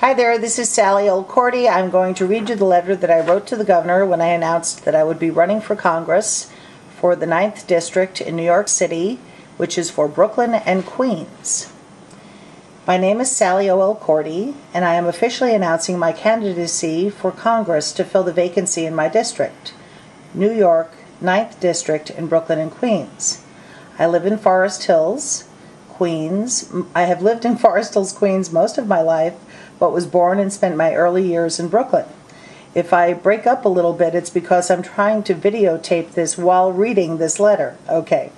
Hi there, this is Sallie Elkordy. I'm going to read you the letter that I wrote to the governor when I announced that I would be running for Congress for the 9th District in New York City, which is for Brooklyn and Queens. My name is Sallie Elkordy, and I am officially announcing my candidacy for Congress to fill the vacancy in my district, New York, 9th District in Brooklyn and Queens. I live in Forest Hills, Queens. I have lived in Forest Hills, Queens most of my life, but was born and spent my early years in Brooklyn. If I break up a little bit, it's because I'm trying to videotape this while reading this letter. Okay.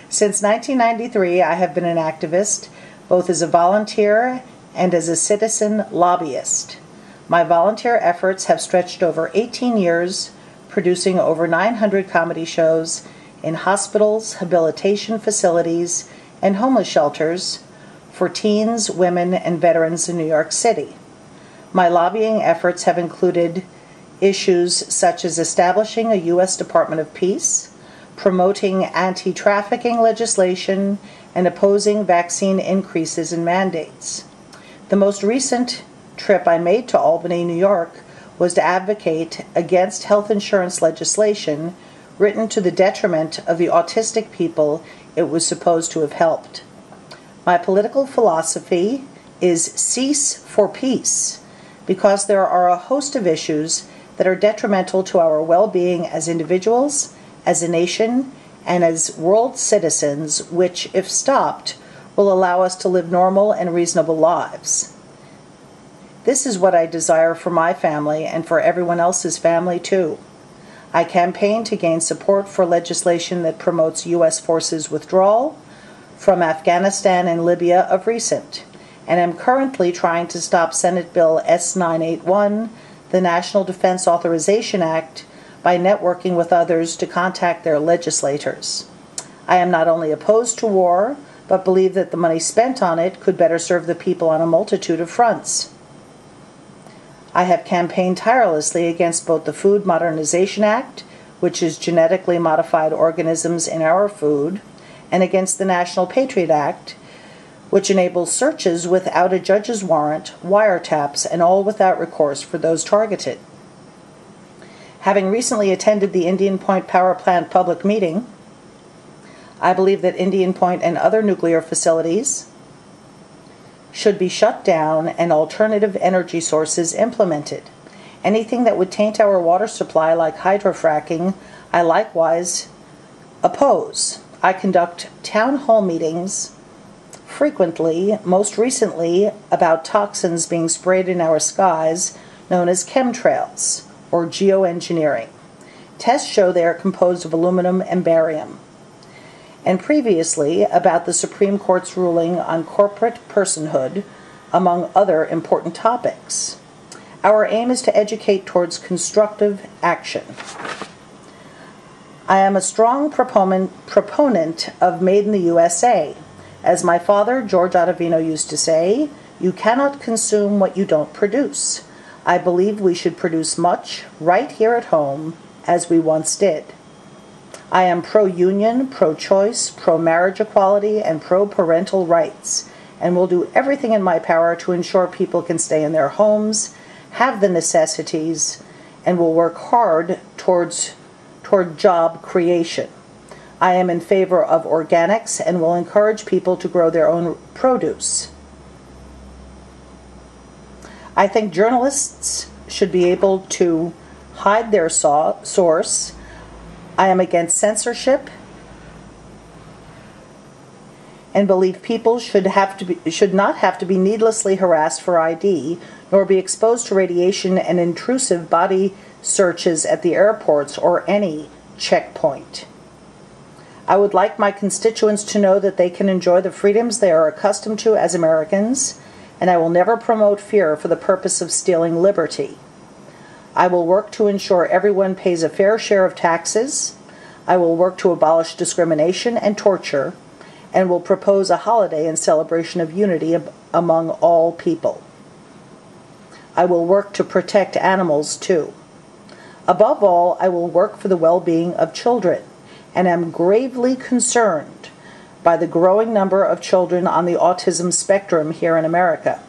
Since 1993, I have been an activist, both as a volunteer and as a citizen lobbyist. My volunteer efforts have stretched over 18 years, producing over 900 comedy shows in hospitals, habilitation facilities, and homeless shelters for teens, women, and veterans in New York City. My lobbying efforts have included issues such as establishing a U.S. Department of Peace, promoting anti-trafficking legislation, and opposing vaccine increases and mandates. The most recent trip I made to Albany, New York, was to advocate against health insurance legislation written to the detriment of the autistic people it was supposed to have helped. My political philosophy is cease for peace, because there are a host of issues that are detrimental to our well-being as individuals, as a nation, and as world citizens, which, if stopped, will allow us to live normal and reasonable lives. This is what I desire for my family and for everyone else's family, too. I campaign to gain support for legislation that promotes U.S. forces withdrawal from Afghanistan and Libya of recent, and am currently trying to stop Senate Bill S-981, the National Defense Authorization Act, by networking with others to contact their legislators. I am not only opposed to war, but believe that the money spent on it could better serve the people on a multitude of fronts. I have campaigned tirelessly against both the Food Modernization Act, which is genetically modified organisms in our food, and against the National Patriot Act, which enables searches without a judge's warrant, wiretaps, and all without recourse for those targeted. Having recently attended the Indian Point Power Plant public meeting, I believe that Indian Point and other nuclear facilities should be shut down and alternative energy sources implemented. Anything that would taint our water supply, like hydrofracking, I likewise oppose. I conduct town hall meetings frequently, most recently about toxins being sprayed in our skies, known as chemtrails, or geoengineering. Tests show they are composed of aluminum and barium. And previously about the Supreme Court's ruling on corporate personhood, among other important topics. Our aim is to educate towards constructive action. I am a strong proponent of Made in the USA. As my father, George Ottavino, used to say, you cannot consume what you don't produce. I believe we should produce much right here at home, as we once did. I am pro-union, pro-choice, pro-marriage equality, and pro-parental rights, and will do everything in my power to ensure people can stay in their homes, have the necessities, and will work hard toward job creation. I am in favor of organics and will encourage people to grow their own produce. I think journalists should be able to hide their source. I am against censorship and believe people should not have to be needlessly harassed for ID, nor be exposed to radiation and intrusive body searches at the airports or any checkpoint. I would like my constituents to know that they can enjoy the freedoms they are accustomed to as Americans, and I will never promote fear for the purpose of stealing liberty. I will work to ensure everyone pays a fair share of taxes. I will work to abolish discrimination and torture, and will propose a holiday in celebration of unity among all people. I will work to protect animals, too. Above all, I will work for the well-being of children, and am gravely concerned by the growing number of children on the autism spectrum here in America.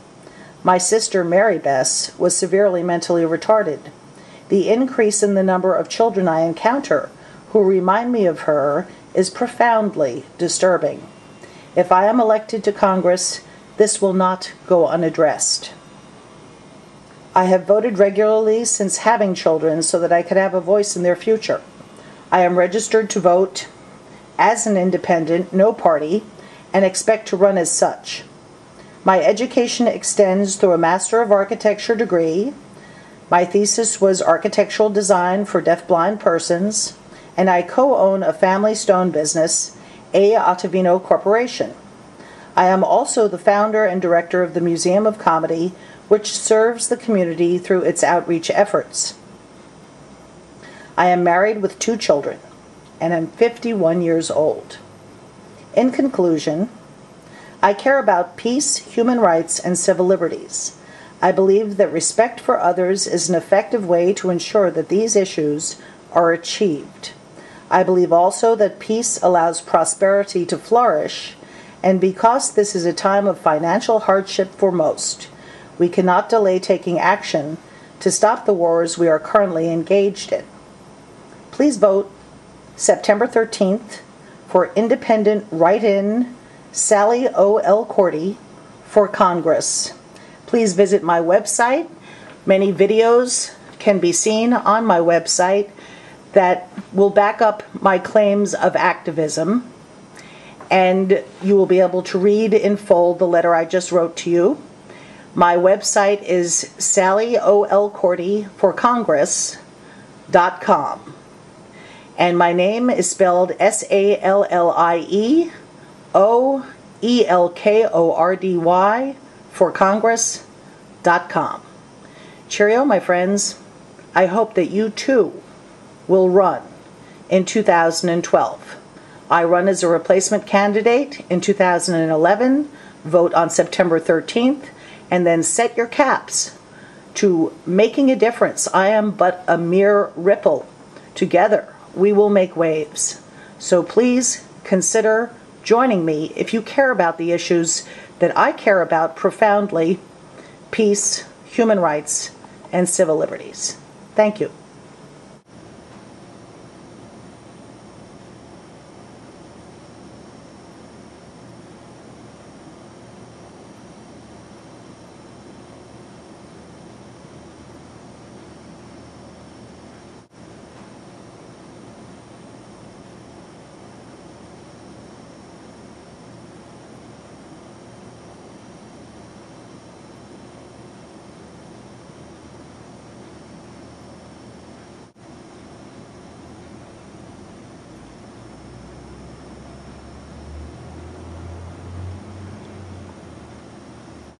My sister, Mary Bess, was severely mentally retarded. The increase in the number of children I encounter who remind me of her is profoundly disturbing. If I am elected to Congress, this will not go unaddressed. I have voted regularly since having children so that I could have a voice in their future. I am registered to vote as an independent, no party, and expect to run as such. My education extends through a Master of Architecture degree. My thesis was architectural design for deafblind persons, and I co-own a family stone business, A. Ottavino Corporation. I am also the founder and director of the Museum of Comedy, which serves the community through its outreach efforts. I am married with 2 children, and am 51 years old. In conclusion, I care about peace, human rights, and civil liberties. I believe that respect for others is an effective way to ensure that these issues are achieved. I believe also that peace allows prosperity to flourish, and because this is a time of financial hardship for most, we cannot delay taking action to stop the wars we are currently engaged in. Please vote September 13th for independent write-in Sallie O. Elkordy for Congress. Please visit my website. Many videos can be seen on my website that will back up my claims of activism, and you will be able to read in full the letter I just wrote to you. My website is SallieOLkordyForCongress.com, and my name is spelled SallieOelkordy for Congress.com. Cheerio, my friends. I hope that you too will run in 2012. I run as a replacement candidate in 2011. Vote on September 13th, and then set your caps to making a difference. I am but a mere ripple. Together, we will make waves. So please consider joining me if you care about the issues that I care about profoundly: peace, human rights, and civil liberties. Thank you.